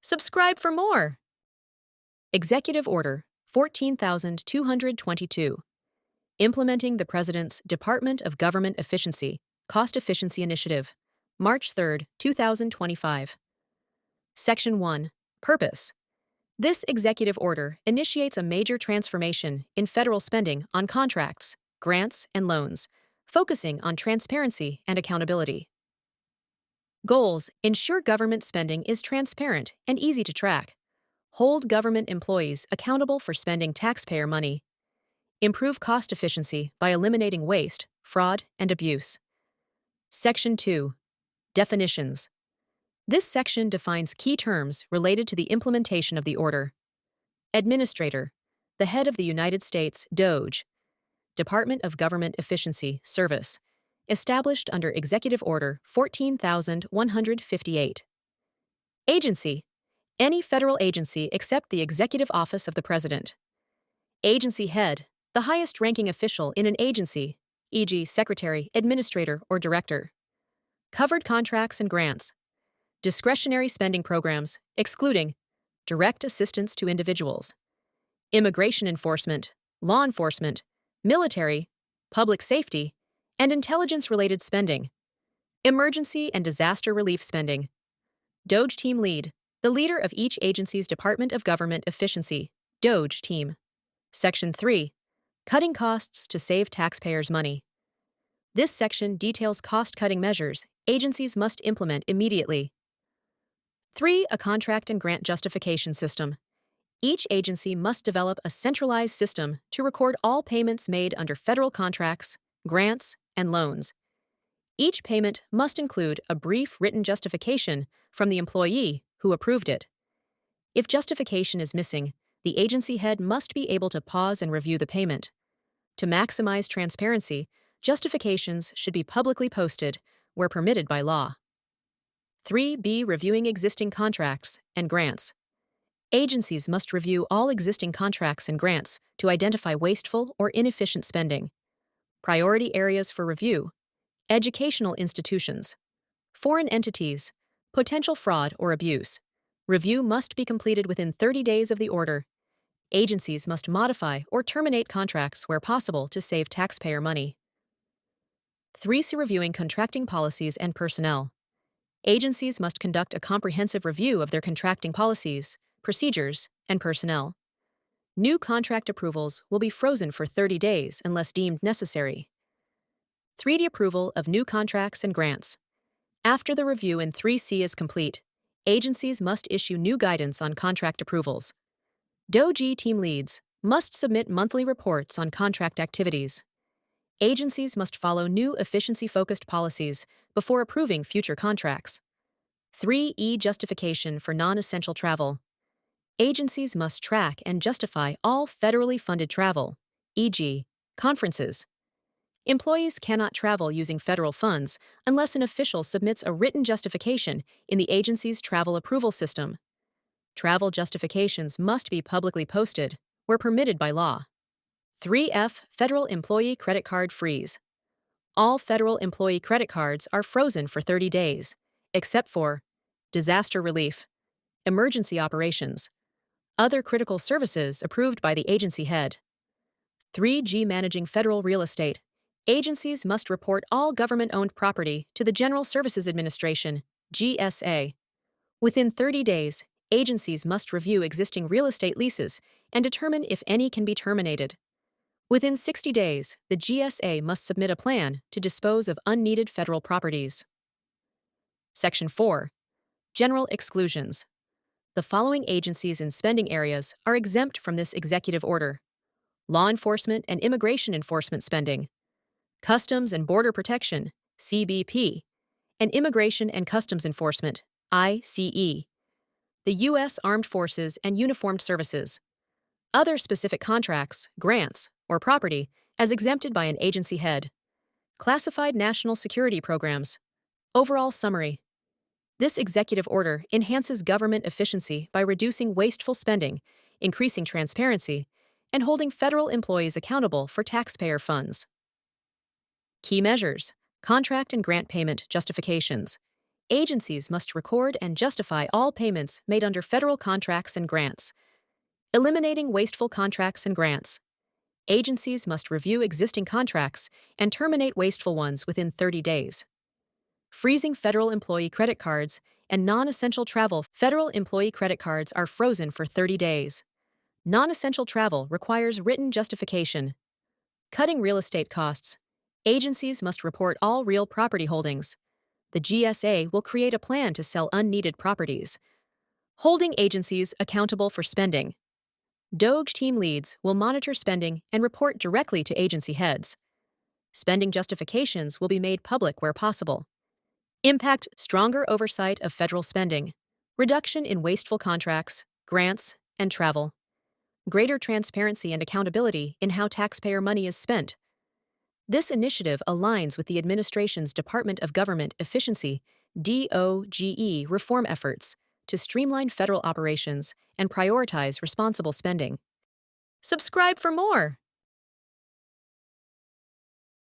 Subscribe for more. Executive Order 14,222. Implementing the President's Department of Government Efficiency, Cost Efficiency Initiative, March 3, 2025. Section 1. Purpose. This executive order initiates a major transformation in federal spending on contracts, grants, and loans, focusing on transparency and accountability. Goals: ensure government spending is transparent and easy to track. Hold government employees accountable for spending taxpayer money. Improve cost efficiency by eliminating waste, fraud, and abuse. Section 2. Definitions. This section defines key terms related to the implementation of the order. Administrator, the head of the United States DOGE, Department of Government Efficiency Service, established under Executive Order 14,158. Agency, any federal agency except the Executive Office of the President. Agency head, the highest-ranking official in an agency, e.g., secretary, administrator, or director. Covered contracts and grants. Discretionary spending programs, excluding direct assistance to individuals. Immigration enforcement, law enforcement, military, public safety, and intelligence-related spending. Emergency and disaster relief spending. DOGE team lead, the leader of each agency's Department of Government Efficiency, DOGE team. Section 3. Cutting costs to save taxpayers' money. This section details cost-cutting measures agencies must implement immediately. 3. A contract and grant justification system. Each agency must develop a centralized system to record all payments made under federal contracts, grants, and loans. Each payment must include a brief written justification from the employee who approved it. If justification is missing, the agency head must be able to pause and review the payment. To maximize transparency, justifications should be publicly posted where permitted by law. 3B. Reviewing existing contracts and grants. Agencies must review all existing contracts and grants to identify wasteful or inefficient spending. Priority areas for review: educational institutions, foreign entities, potential fraud or abuse. Review must be completed within 30 days of the order. Agencies must modify or terminate contracts where possible to save taxpayer money. 3C. Reviewing contracting policies and personnel. Agencies must conduct a comprehensive review of their contracting policies, procedures, and personnel. New contract approvals will be frozen for 30 days unless deemed necessary. 3D. Approval of new contracts and grants. After the review in 3C is complete, agencies must issue new guidance on contract approvals. DOGE team leads must submit monthly reports on contract activities. Agencies must follow new efficiency-focused policies before approving future contracts. 3E. Justification for non-essential travel. Agencies must track and justify all federally funded travel, e.g., conferences. Employees cannot travel using federal funds unless an official submits a written justification in the agency's travel approval system. Travel justifications must be publicly posted where permitted by law. 3F. Federal Employee Credit Card Freeze. All federal employee credit cards are frozen for 30 days, except for disaster relief, emergency operations, other critical services approved by the agency head. 3G. Managing federal real estate. Agencies must report all government-owned property to the General Services Administration, GSA. Within 30 days, agencies must review existing real estate leases and determine if any can be terminated. Within 60 days, the GSA must submit a plan to dispose of unneeded federal properties. Section 4. General exclusions. The following agencies and spending areas are exempt from this executive order: law enforcement and immigration enforcement spending, Customs and Border Protection, CBP, and Immigration and Customs Enforcement, ICE, the U.S. Armed Forces and Uniformed Services, other specific contracts, grants, or property as exempted by an agency head, classified national security programs. Overall summary. This executive order enhances government efficiency by reducing wasteful spending, increasing transparency, and holding federal employees accountable for taxpayer funds. Key measures: contract and grant payment justifications. Agencies must record and justify all payments made under federal contracts and grants. Eliminating wasteful contracts and grants. Agencies must review existing contracts and terminate wasteful ones within 30 days. Freezing federal employee credit cards and non-essential travel. Federal employee credit cards are frozen for 30 days. Non-essential travel requires written justification. Cutting real estate costs. Agencies must report all real property holdings. The GSA will create a plan to sell unneeded properties. Holding agencies accountable for spending. DOGE team leads will monitor spending and report directly to agency heads. Spending justifications will be made public where possible. Impact: stronger oversight of federal spending, reduction in wasteful contracts, grants, and travel, greater transparency and accountability in how taxpayer money is spent. This initiative aligns with the administration's Department of Government Efficiency (DOGE) reform efforts to streamline federal operations and prioritize responsible spending. Subscribe for more!